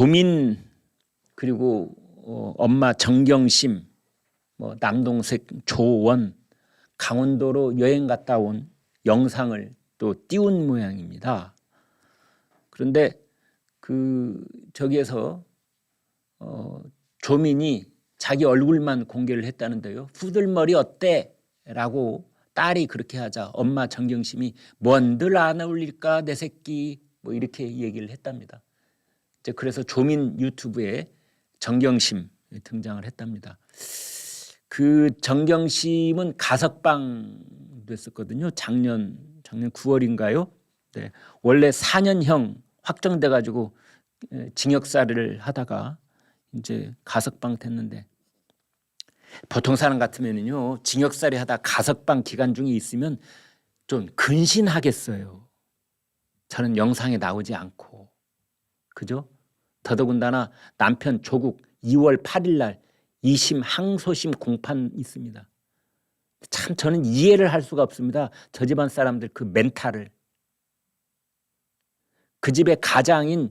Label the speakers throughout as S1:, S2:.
S1: 조민 그리고 엄마 정경심, 뭐 남동생 조원 강원도로 여행 갔다 온 영상을 또 띄운 모양입니다. 그런데 저기에서 조민이 자기 얼굴만 공개를 했다는데요. 후들머리 어때? 라고 딸이 그렇게 하자 엄마 정경심이 뭔들 안 어울릴까 내 새끼 뭐 이렇게 얘기를 했답니다. 이제 그래서 조민 유튜브에 정경심 등장을 했답니다. 그 정경심은 가석방 됐었거든요. 작년 9월인가요? 네. 원래 4년형 확정돼 가지고 징역살이를 하다가 이제 가석방 됐는데 보통 사람 같으면은요 징역살이 하다 가석방 기간 중에 있으면 좀 근신하겠어요. 저는 영상에 나오지 않고 그죠? 더더군다나 남편 조국 2월 8일 날 2심 항소심 공판 있습니다. 참 저는 이해를 할 수가 없습니다. 저 집안 사람들 그 멘탈을. 그 집의 가장인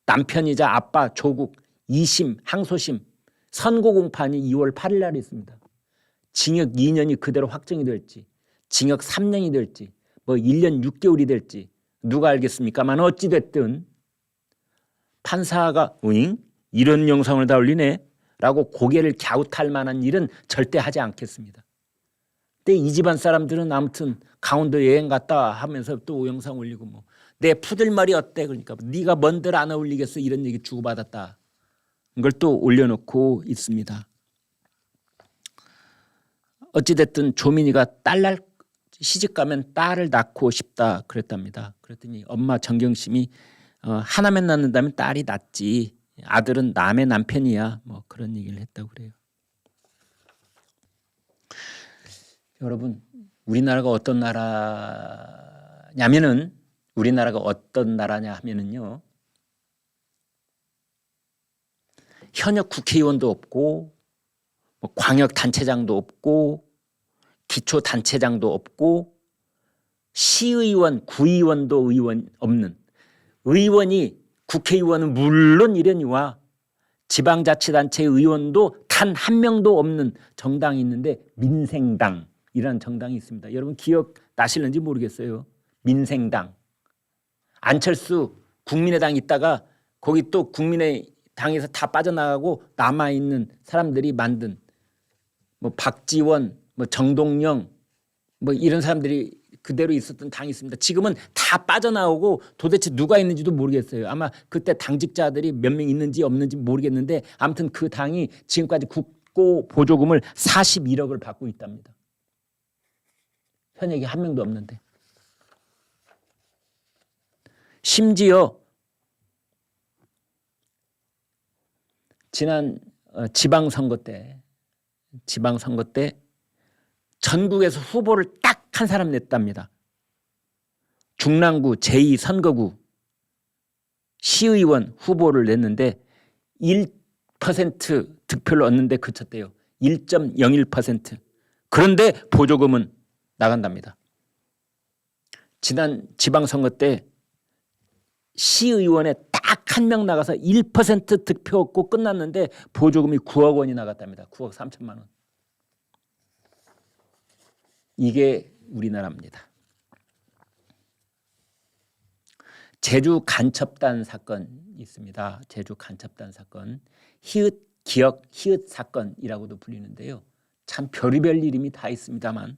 S1: 남편이자 아빠 조국 2심 항소심 선고 공판이 2월 8일 날 있습니다. 징역 2년이 그대로 확정이 될지 징역 3년이 될지 뭐 1년 6개월이 될지 누가 알겠습니까만 어찌됐든 판사가 으잉? 이런 영상을 다 올리네? 라고 고개를 갸웃할 만한 일은 절대 하지 않겠습니다. 근데 이 집안 사람들은 아무튼 강원도 여행 갔다 하면서 또 영상 올리고 뭐 내 푸들머리 어때? 그러니까 네가 뭔들 안 어울리겠어 이런 얘기 주고받았다. 이걸 또 올려놓고 있습니다. 어찌됐든 조민이가 딸 시집 가면 딸을 낳고 싶다 그랬답니다. 그랬더니 엄마 정경심이 하나만 낳는다면 딸이 낫지 아들은 남의 남편이야 뭐 그런 얘기를 했다고 그래요. 여러분 우리나라가 어떤 나라냐면은 우리나라가 어떤 나라냐 하면은요 현역 국회의원도 없고 뭐 광역단체장도 없고 기초단체장도 없고 시의원, 구의원도 의원 없는 의원이 국회의원은 물론 이려니와 지방자치단체 의원도 단 한 명도 없는 정당이 있는데 민생당이라는 정당이 있습니다. 여러분 기억 나실는지 모르겠어요. 민생당. 안철수 국민의당 있다가 거기 또 국민의당에서 다 빠져나가고 남아있는 사람들이 만든 뭐 박지원, 뭐 정동영 뭐 이런 사람들이 그대로 있었던 당이 있습니다. 지금은 다 빠져나오고 도대체 누가 있는지도 모르겠어요. 아마 그때 당직자들이 몇 명 있는지 없는지 모르겠는데 아무튼 그 당이 지금까지 국고 보조금을 41억을 받고 있답니다. 현역이 한 명도 없는데. 심지어 지난 지방선거 때 전국에서 후보를 딱 한 사람 냈답니다. 중랑구 제2선거구 시의원 후보를 냈는데 1% 득표를 얻는데 그쳤대요. 1.01%. 그런데 보조금은 나간답니다. 지난 지방선거 때 시의원에 딱 한 명 나가서 1% 득표 얻고 끝났는데 보조금이 9억 원이 나갔답니다. 9억 3천만 원. 이게 우리나라입니다. 제주 간첩단 사건 있습니다. 제주 간첩단 사건. 히읗 기억 히읗 사건이라고도 불리는데요. 참 별의별 이름이 다 있습니다만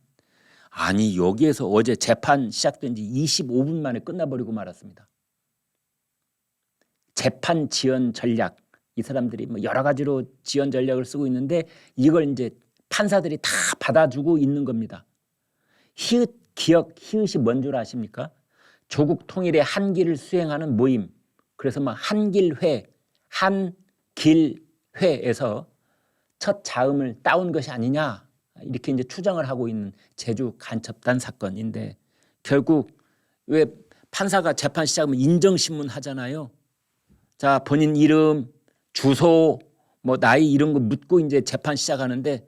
S1: 아니 여기에서 어제 재판 시작된 지 25분 만에 끝나버리고 말았습니다. 재판 지연 전략 이 사람들이 뭐 여러 가지로 지연 전략을 쓰고 있는데 이걸 이제 판사들이 다 받아주고 있는 겁니다. 히읗 기억 히읗이 뭔 줄 아십니까? 조국 통일의 한길을 수행하는 모임. 그래서 막 한길회 한길회에서 첫 자음을 따온 것이 아니냐 이렇게 이제 추정을 하고 있는 제주 간첩단 사건인데 결국 왜 판사가 재판 시작하면 인정신문 하잖아요. 자 본인 이름, 주소, 뭐 나이 이런 거 묻고 이제 재판 시작하는데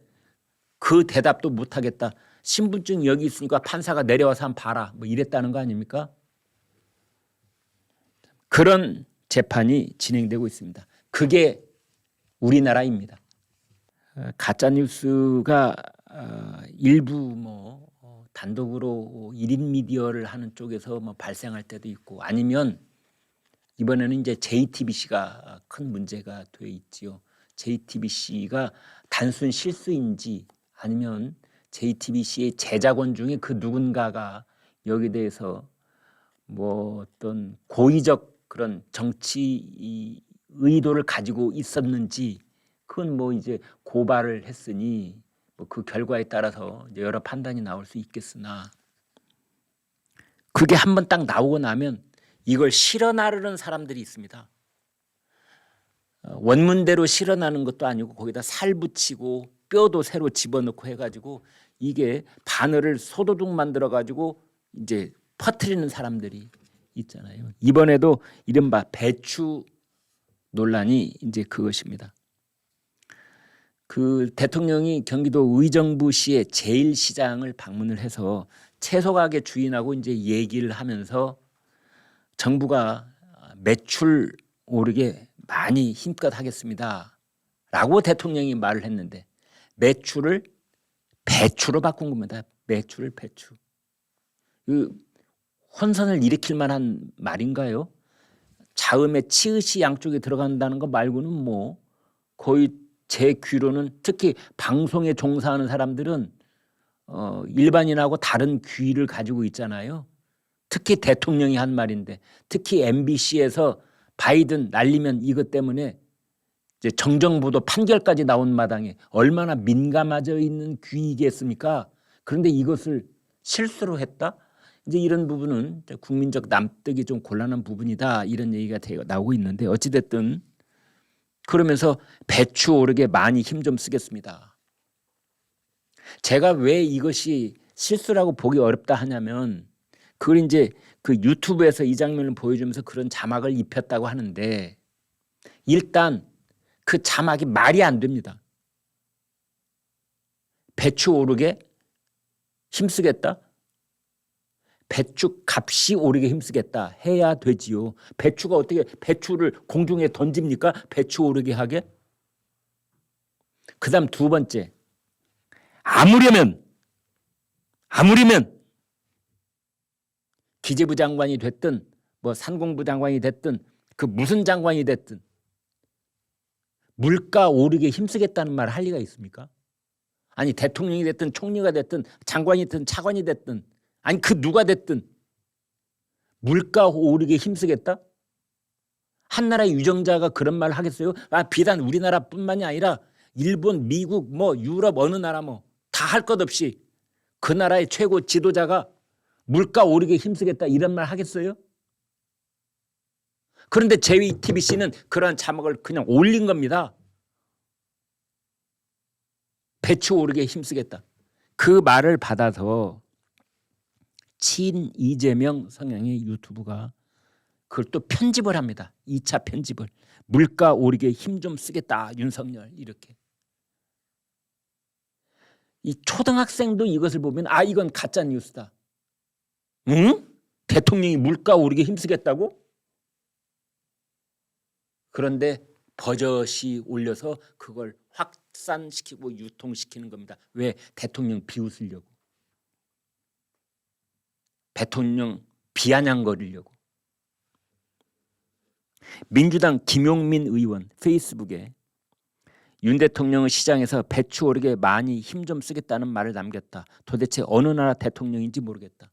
S1: 그 대답도 못 하겠다. 신분증 여기 있으니까 판사가 내려와서 한번 봐라. 뭐 이랬다는 거 아닙니까? 그런 재판이 진행되고 있습니다. 그게 우리나라입니다. 가짜 뉴스가 일부 단독으로 1인 미디어를 하는 쪽에서 발생할 때도 있고, 아니면 이번에는 이제 JTBC가 큰 문제가 돼 있지요. JTBC가 단순 실수인지 아니면 JTBC의 제작원 중에 그 누군가가 여기에 대해서 어떤 고의적 그런 정치 의도를 가지고 있었는지, 그건 이제 고발을 했으니 그 결과에 따라서 이제 여러 판단이 나올 수 있겠으나, 그게 한번 딱 나오고 나면 이걸 실어나르는 사람들이 있습니다. 원문대로 실어나는 것도 아니고 거기다 살 붙이고 뼈도 새로 집어넣고 해가지고 이게 바늘을 소도둑 만들어가지고 이제 퍼뜨리는 사람들이 있잖아요. 이번에도 이른바 배추 논란이 이제 그것입니다. 그 대통령이 경기도 의정부시의 제1시장을 방문을 해서 채소가게 주인하고 이제 얘기를 하면서 정부가 매출 오르게 많이 힘껏 하겠습니다 라고 대통령이 말을 했는데, 매출을 배추로 바꾼 겁니다. 매출을 배추. 그 혼선을 일으킬 만한 말인가요? 자음에 치읓이 양쪽에 들어간다는 거 말고는 거의 제 귀로는, 특히 방송에 종사하는 사람들은 일반인하고 다른 귀를 가지고 있잖아요. 특히 대통령이 한 말인데, 특히 MBC에서 바이든 날리면 이것 때문에 이제 정정보도 판결까지 나온 마당에 얼마나 민감해져 있는 귀이겠습니까? 그런데 이것을 실수로 했다? 이제 이런 부분은 국민적 납득이 좀 곤란한 부분이다, 이런 얘기가 나오고 있는데, 어찌됐든 그러면서 배추 오르게 많이 힘 좀 쓰겠습니다. 제가 왜 이것이 실수라고 보기 어렵다 하냐면, 그걸 이제 그 유튜브에서 이 장면을 보여주면서 그런 자막을 입혔다고 하는데, 일단 그 자막이 말이 안 됩니다. 배추 오르게 힘쓰겠다? 배추 값이 오르게 힘쓰겠다 해야 되지요. 배추가 어떻게 배추를 공중에 던집니까? 배추 오르게 하게? 그 다음 두 번째, 아무리면 기재부 장관이 됐든 산공부 장관이 됐든 그 무슨 장관이 됐든 물가 오르게 힘쓰겠다는 말을 할 리가 있습니까? 아니, 대통령이 됐든 총리가 됐든 장관이 됐든 차관이 됐든, 아니 그 누가 됐든 물가 오르게 힘쓰겠다? 한 나라의 유정자가 그런 말을 하겠어요? 비단 우리나라뿐만이 아니라 일본, 미국, 유럽 어느 나라 다 할 것 없이 그 나라의 최고 지도자가 물가 오르게 힘쓰겠다 이런 말 하겠어요? 그런데 JTBC는 그런 자막을 그냥 올린 겁니다. 배추 오르게 힘쓰겠다. 그 말을 받아서 친 이재명 성향의 유튜브가 그걸 또 편집을 합니다. 2차 편집을. 물가 오르게 힘 좀 쓰겠다 윤석열, 이렇게. 이 초등학생도 이것을 보면 이건 가짜 뉴스다. 응? 대통령이 물가 오르게 힘쓰겠다고? 그런데 버젓이 올려서 그걸 확산시키고 유통시키는 겁니다. 왜? 대통령 비웃으려고. 대통령 비아냥거리려고. 민주당 김용민 의원 페이스북에 윤 대통령은 시장에서 배추 오르게 많이 힘 좀 쓰겠다는 말을 남겼다. 도대체 어느 나라 대통령인지 모르겠다.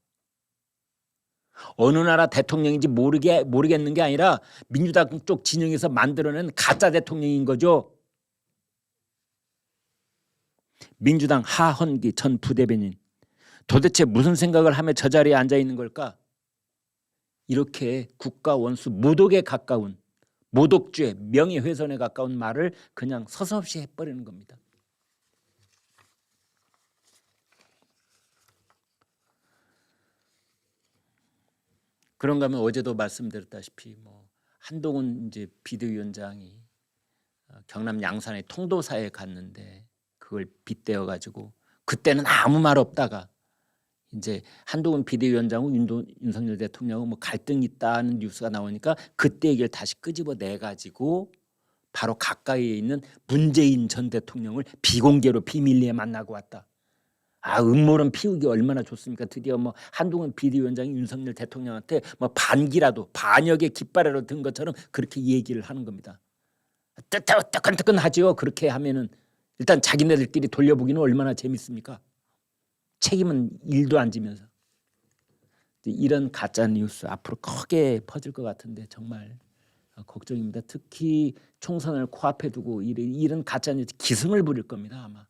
S1: 어느 나라 대통령인지 모르겠는 게 아니라 민주당 쪽 진영에서 만들어낸 가짜 대통령인 거죠. 민주당 하헌기 전 부대변인, 도대체 무슨 생각을 하며 저 자리에 앉아 있는 걸까? 이렇게 국가 원수, 모독에 가까운, 모독죄, 명예훼손에 가까운 말을 그냥 서슴없이 해버리는 겁니다. 그런가 하면 어제도 말씀드렸다시피 한동훈 이제 비대위원장이 경남 양산의 통도사에 갔는데 그걸 빗대어 가지고 그때는 아무 말 없다가 이제 한동훈 비대위원장하고 윤석열 대통령하고 뭐 갈등이 있다는 뉴스가 나오니까 그때 얘기를 다시 끄집어내 가지고 바로 가까이에 있는 문재인 전 대통령을 비공개로 비밀리에 만나고 왔다. 아, 음모론 피우기 얼마나 좋습니까? 드디어 뭐 한동훈 비대위원장이 윤석열 대통령한테 뭐 반기라도 반역의 깃발이라도 든 것처럼 그렇게 얘기를 하는 겁니다. 뜨끈뜨끈하죠. 그렇게 하면은 일단 자기네들끼리 돌려보기는 얼마나 재밌습니까? 책임은 일도 안 지면서. 이런 가짜 뉴스 앞으로 크게 퍼질 것 같은데 정말 걱정입니다. 특히 총선을 코앞에 두고 이런 가짜 뉴스 기승을 부릴 겁니다 아마.